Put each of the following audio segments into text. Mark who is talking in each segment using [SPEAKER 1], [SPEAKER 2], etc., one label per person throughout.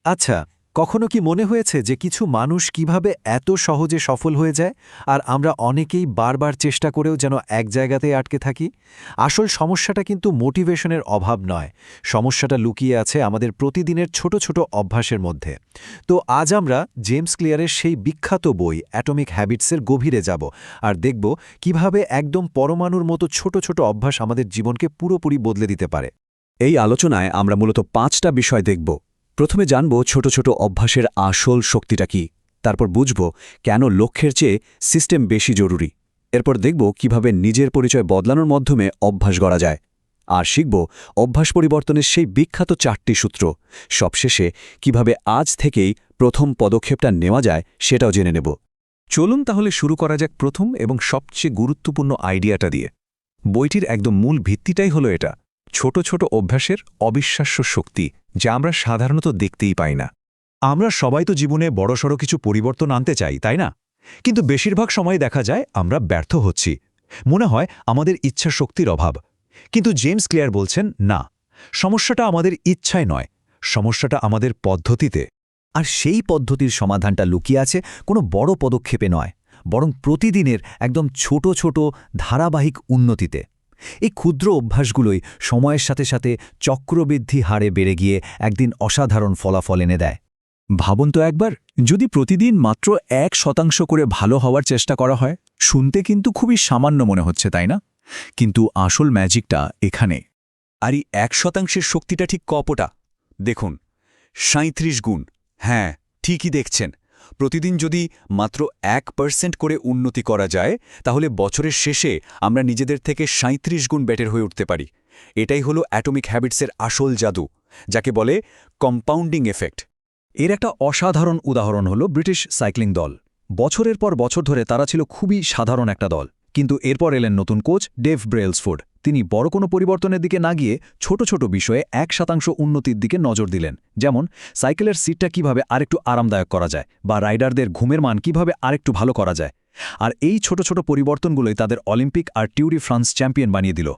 [SPEAKER 1] আচ্ছা, কখনো কি মনে হয়েছে যে কিছু মানুষ কিভাবে এত সহজে সফল হয়ে যায় আর আমরা অনেকেই বারবার চেষ্টা করেও যেন এক জায়গাতেই আটকে থাকি? আসল সমস্যাটা কিন্তু মোটিভেশনের অভাব নয়। সমস্যাটা লুকিয়ে আছে আমাদের প্রতিদিনের ছোট ছোট অভ্যাসের মধ্যে। তো আজ আমরা জেমস ক্লিয়ারের সেই বিখ্যাত বই অ্যাটমিক হ্যাবিটসের গভীরে যাব আর দেখব কিভাবে একদম পরমাণুর মতো ছোট ছোট অভ্যাস আমাদের জীবনকে পুরোপুরি বদলে দিতে পারে।
[SPEAKER 2] এই আলোচনায় আমরা মূলত ৫টা বিষয় দেখব। প্রথমে জানব ছোট ছোট অভ্যাসের আসল শক্তিটা কি, তারপর বুঝব কেন লক্ষ্যের চেয়ে সিস্টেম বেশি জরুরি। এরপর দেখব কিভাবে নিজের পরিচয় বদলানোর মাধ্যমে অভ্যাস গড়া যায়। আর শিখব অভ্যাস পরিবর্তনের সেই বিখ্যাত ৪টি সূত্র। সবশেষে কিভাবে আজ থেকেই প্রথম পদক্ষেপটা নেওয়া যায় সেটাও জেনে নেব।
[SPEAKER 3] চলুন তাহলে শুরু করা যাক প্রথম এবং সবচেয়ে গুরুত্বপূর্ণ আইডিয়াটা দিয়ে। বইটির একদম মূল ভিত্তিটাই হলো এটা, ছোট ছোট অভ্যাসের অবিশ্বাস্য শক্তি, যা আমরা সাধারণত দেখতেই পাই না।
[SPEAKER 4] আমরা সবাই তো জীবনে বড়সড় কিছু পরিবর্তন আনতে চাই, তাই না? কিন্তু বেশিরভাগ সময় দেখা যায় আমরা ব্যর্থ হচ্ছি। মনে হয় আমাদের ইচ্ছা শক্তির অভাব। কিন্তু জেমস ক্লিয়ার বলছেন, না, সমস্যাটা আমাদের ইচ্ছায় নয়, সমস্যাটা আমাদের পদ্ধতিতে।
[SPEAKER 5] আর সেই পদ্ধতির সমাধানটা লুকিয়ে আছে কোনো বড় পদক্ষেপে নয়, বরং প্রতিদিনের একদম ছোট ছোট ধারাবাহিক উন্নতিতে। এই ক্ষুদ্র অভ্যাসগুলোই সময়ের সাথে সাথে চক্রবৃদ্ধি হারে বেড়ে গিয়ে একদিন অসাধারণ ফলাফল এনে দেয়।
[SPEAKER 2] ভাবুন তো একবার, যদি প্রতিদিন মাত্র ১% করে ভালো হওয়ার চেষ্টা করা হয়, শুনতে কিন্তু খুবই সামান্য মনে হচ্ছে, তাই না? কিন্তু আসল ম্যাজিকটা এখানে।
[SPEAKER 3] আর এই ১%-এর শক্তিটা ঠিক কপটা দেখুন, ৩৭ গুণ। হ্যাঁ, ঠিকই দেখছেন। প্রতিদিন যদি মাত্র ১% করে উন্নতি করা যায়, তাহলে বছরের শেষে আমরা নিজেদের থেকে ৩৭ গুণ বেটার হয়ে উঠতে পারি। এটাই হলো অ্যাটমিক হ্যাবিটসের আসল জাদু, যাকে বলে কম্পাউন্ডিং এফেক্ট।
[SPEAKER 2] এর একটা অসাধারণ উদাহরণ হলো ব্রিটিশ সাইক্লিং দল। বছরের পর বছর ধরে তারা ছিল খুবই সাধারণ একটা দল, কিন্তু এরপর এলেন নতুন কোচ ডেভ ব্রেলসফোর্ড। তিনি বড় কোনো পরিবর্তনের দিকে না গিয়ে ছোট ছোট বিষয়ে ১% উন্নতির দিকে নজর দিলেন। যেমন সাইকেলের সিটটা কিভাবে আরেকটু আরামদায়ক করা যায়, বা রাইডারদের ঘুমের মান কিভাবে আরেকটু ভালো করা যায়। আর এই ছোট ছোট পরিবর্তনগুলোই তাদের অলিম্পিক আর ট্যুর ডি ফ্রান্স চ্যাম্পিয়ন বানিয়ে দিল।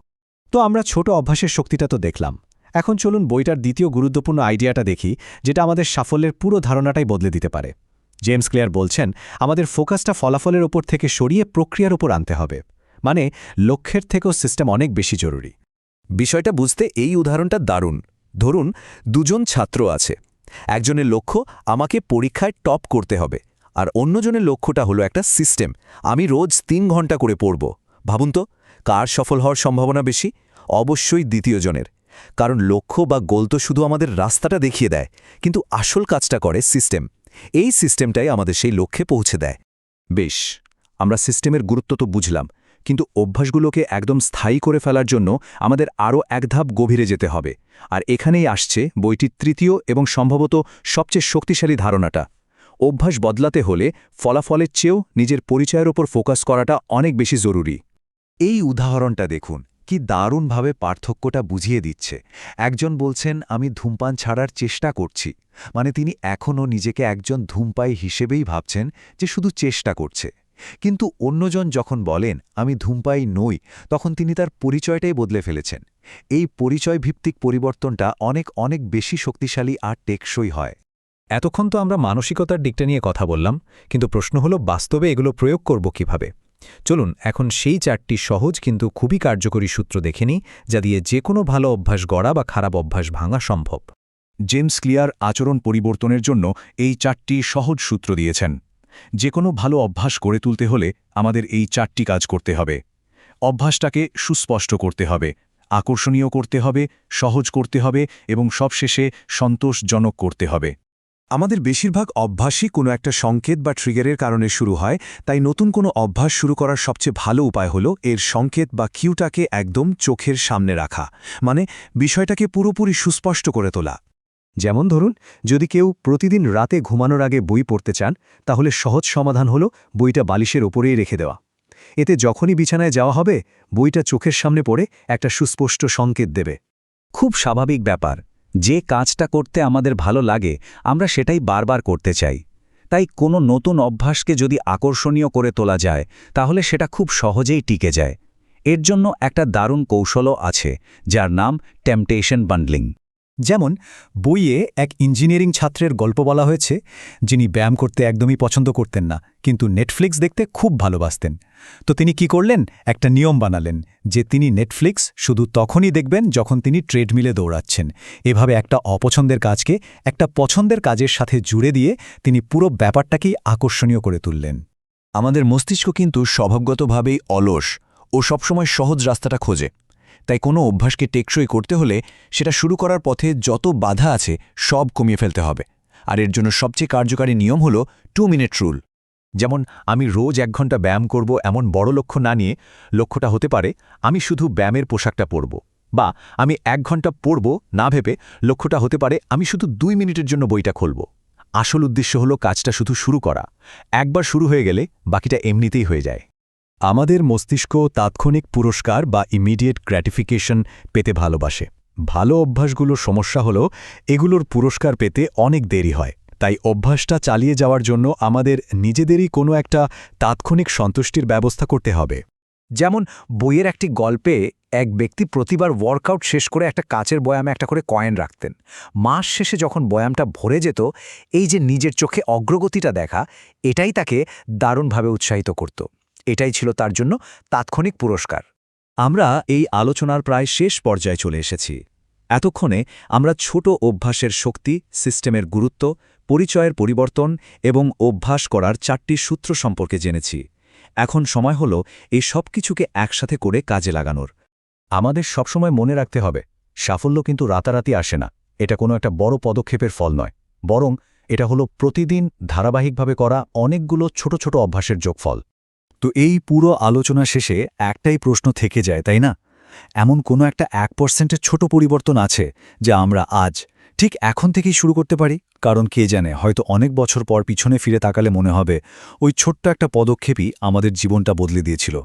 [SPEAKER 1] তো আমরা ছোট অভ্যাসের শক্তিটা তো দেখলাম। এখন চলুন বইটার দ্বিতীয় গুরুত্বপূর্ণ আইডিয়াটা দেখি, যেটা আমাদের সাফল্যের পুরো ধারণাটাই বদলে দিতে পারে। জেমস ক্লিয়ার বলছেন, আমাদের ফোকাসটা ফলাফলের ওপর থেকে সরিয়ে প্রক্রিয়ার ওপর আনতে হবে। মানে লক্ষ্যের থেকেও সিস্টেম অনেক বেশি জরুরি।
[SPEAKER 4] বিষয়টা বুঝতে এই উদাহরণটা দারুণ। ধরুন, দুজন ছাত্র আছে। একজনের লক্ষ্য আমাকে পরীক্ষায় টপ করতে হবে, আর অন্যজনের লক্ষ্যটা হলো একটা সিস্টেম, আমি রোজ ৩ ঘন্টা করে পড়ব। ভাবুন তো, কার সফল হওয়ার সম্ভাবনা বেশি? অবশ্যই দ্বিতীয় জনের। কারণ লক্ষ্য বা গোল তো শুধু আমাদের রাস্তাটা দেখিয়ে দেয়, কিন্তু আসল কাজটা করে সিস্টেম। এই সিস্টেমটাই আমাদের সেই লক্ষ্যে পৌঁছে দেয়।
[SPEAKER 2] বেশ, আমরা সিস্টেমের গুরুত্ব তো বুঝলাম, কিন্তু অভ্যাসগুলোকে একদম স্থায়ী করে ফেলার জন্য আমাদের আরও এক ধাপ গভীরে যেতে হবে। আর এখানেই আসছে বইটির তৃতীয় এবং সম্ভবত সবচেয়ে শক্তিশালী ধারণাটা। অভ্যাস বদলাতে হলে ফলাফলের চেয়েও নিজের পরিচয়ের ওপর ফোকাস করাটা অনেক বেশি জরুরি।
[SPEAKER 4] এই উদাহরণটা দেখুন, কি দারুণভাবে পার্থক্যটা বুঝিয়ে দিচ্ছে। একজন বলছেন, আমি ধূমপান ছাড়ার চেষ্টা করছি, মানে তিনি এখনও নিজেকে একজন ধূমপায়ী হিসেবেই ভাবছেন, যে শুধু চেষ্টা করছে। কিন্তু অন্যজন যখন বলেন, আমি ধূমপায়ী নই, তখন তিনি তার পরিচয়টাই বদলে ফেলেছেন। এই পরিচয়ভিত্তিক পরিবর্তনটা অনেক অনেক বেশি শক্তিশালী আর টেকসই হয়।
[SPEAKER 1] এতক্ষণ তো আমরা মানসিকতার দিকটা নিয়ে কথা বললাম, কিন্তু প্রশ্ন হলো বাস্তবে এগুলো প্রয়োগ করব কিভাবে। চলুন এখন সেই ৪টি সহজ কিন্তু খুবই কার্যকরী সূত্র দেখে নিই, যা দিয়ে যে কোনো ভালো অভ্যাস গড়া বা খারাপ অভ্যাস ভাঙা সম্ভব।
[SPEAKER 2] জেমস ক্লিয়ার আচরণ পরিবর্তনের জন্য এই ৪টি সহজ সূত্র দিয়েছেন। যে কোনো ভালো অভ্যাস গড়ে তুলতে হলে আমাদের এই ৪টি কাজ করতে হবে। অভ্যাসটাকে সুস্পষ্ট করতে হবে, আকর্ষণীয় করতে হবে, সহজ করতে হবে এবং সবশেষে সন্তোষজনক করতে হবে।
[SPEAKER 4] আমাদের বেশিরভাগ অভ্যাসই কোনো একটা সংকেত বা ট্রিগারের কারণে শুরু হয়, তাই নতুন কোনো অভ্যাস শুরু করার সবচেয়ে ভালো উপায় হলো এর সংকেত বা কিউটাকে একদম চোখের সামনে রাখা, মানে বিষয়টাকে পুরোপুরি সুস্পষ্ট করে তোলা।
[SPEAKER 1] যেমন ধরুন, যদি কেউ প্রতিদিন রাতে ঘুমানোর আগে বই পড়তে চান, তাহলে সহজ সমাধান হলো বইটা বালিশের ওপরেই রেখে দেওয়া। এতে যখনই বিছানায় যাওয়া হবে, বইটা চোখের সামনে পড়ে একটা সুস্পষ্ট সংকেত দেবে।
[SPEAKER 5] খুব স্বাভাবিক ব্যাপার, যে কাজটা করতে আমাদের ভালো লাগে আমরা সেটাই বারবার করতে চাই। তাই কোনো নতুন অভ্যাসকে যদি আকর্ষণীয় করে তোলা যায়, তাহলে সেটা খুব সহজেই টিকে যায়। এর জন্য একটা দারুণ কৌশলও আছে, যার নাম টেম্পটেশন বান্ডলিং।
[SPEAKER 2] যেমন বইয়ে এক ইঞ্জিনিয়ারিং ছাত্রের গল্প বলা হয়েছে, যিনি ব্যায়াম করতে একদমই পছন্দ করতেন না, কিন্তু নেটফ্লিক্স দেখতে খুব ভালোবাসতেন। তো তিনি কি করলেন, একটা নিয়ম বানালেন যে তিনি নেটফ্লিক্স শুধু তখনই দেখবেন যখন তিনি ট্রেডমিলে দৌড়াচ্ছেন। এভাবে একটা অপছন্দের কাজকে একটা পছন্দের কাজের সাথে জুড়ে দিয়ে তিনি পুরো ব্যাপারটাকেই আকর্ষণীয় করে তুললেন।
[SPEAKER 3] আমাদের মস্তিষ্ক কিন্তু স্বভাবগতভাবেই অলস ও সবসময় সহজ রাস্তাটা খোঁজে। তাই কোনো অভ্যাসকে টেকসই করতে হলে সেটা শুরু করার পথে যত বাধা আছে সব কমিয়ে ফেলতে হবে। আর এর জন্য সবচেয়ে কার্যকারী নিয়ম হল 2 মিনিট রুল।
[SPEAKER 1] যেমন আমি রোজ 1 ঘন্টা ব্যায়াম করব এমন বড় লক্ষ্য না নিয়ে লক্ষ্যটা হতে পারে আমি শুধু ব্যায়ামের পোশাকটা পরব, বা আমি 1 ঘন্টা পড়ব না ভেবে লক্ষ্যটা হতে পারে আমি শুধু 2 মিনিটের জন্য বইটা খুলব। আসল উদ্দেশ্য হলো কাজটা শুধু শুরু করা, একবার শুরু হয়ে গেলে বাকিটা এমনিতেই হয়ে যায়।
[SPEAKER 2] আমাদের মস্তিষ্ক তাৎক্ষণিক পুরস্কার বা ইমিডিয়েট গ্র্যাটিফিকেশন পেতে ভালোবাসে। ভালো অভ্যাসগুলোর সমস্যা হলো এগুলোর পুরস্কার পেতে অনেক দেরি হয়। তাই অভ্যাসটা চালিয়ে যাওয়ার জন্য আমাদের নিজেদেরই কোনো একটা তাৎক্ষণিক সন্তুষ্টির ব্যবস্থা করতে হবে।
[SPEAKER 5] যেমন বইয়ের একটি গল্পে এক ব্যক্তি প্রতিবার ওয়ার্কআউট শেষ করে একটা কাচের বয়ামে একটা করে কয়েন রাখতেন। মাস শেষে যখন বয়ামটা ভরে যেত, এই যে নিজের চোখে অগ্রগতিটা দেখা, এটাই তাকে দারুণভাবে উৎসাহিত করত। এটাই ছিল তার জন্য তাৎক্ষণিক পুরস্কার।
[SPEAKER 2] আমরা এই আলোচনার প্রায় শেষ পর্যায়ে চলে এসেছি। এতক্ষণে আমরা ছোট অভ্যাসের শক্তি, সিস্টেমের গুরুত্ব, পরিচয়ের পরিবর্তন এবং অভ্যাস করার 4টি সূত্র সম্পর্কে জেনেছি। এখন সময় হল এই সব কিছুকে একসাথে করে কাজে লাগানোর। আমাদের সবসময় মনে রাখতে হবে, সাফল্য কিন্তু রাতারাতি আসে না। এটা কোনো একটা বড় পদক্ষেপের ফল নয়, বরং এটা হলো প্রতিদিন ধারাবাহিকভাবে করা অনেকগুলো ছোট ছোট অভ্যাসের যোগফল। তো এই পুরো আলোচনা শেষে একটাই প্রশ্ন থেকে যায়, তাই না? এমন কোনো একটা 1%-এর ছোট পরিবর্তন আছে যা আমরা আজ ঠিক এখন থেকেই শুরু করতে পারি? কারণ কে জানে, হয়তো অনেক বছর পর পিছনে ফিরে তাকালে মনে হবে ওই ছোট্ট একটা পদক্ষেপই আমাদের জীবনটা বদলে দিয়েছিল।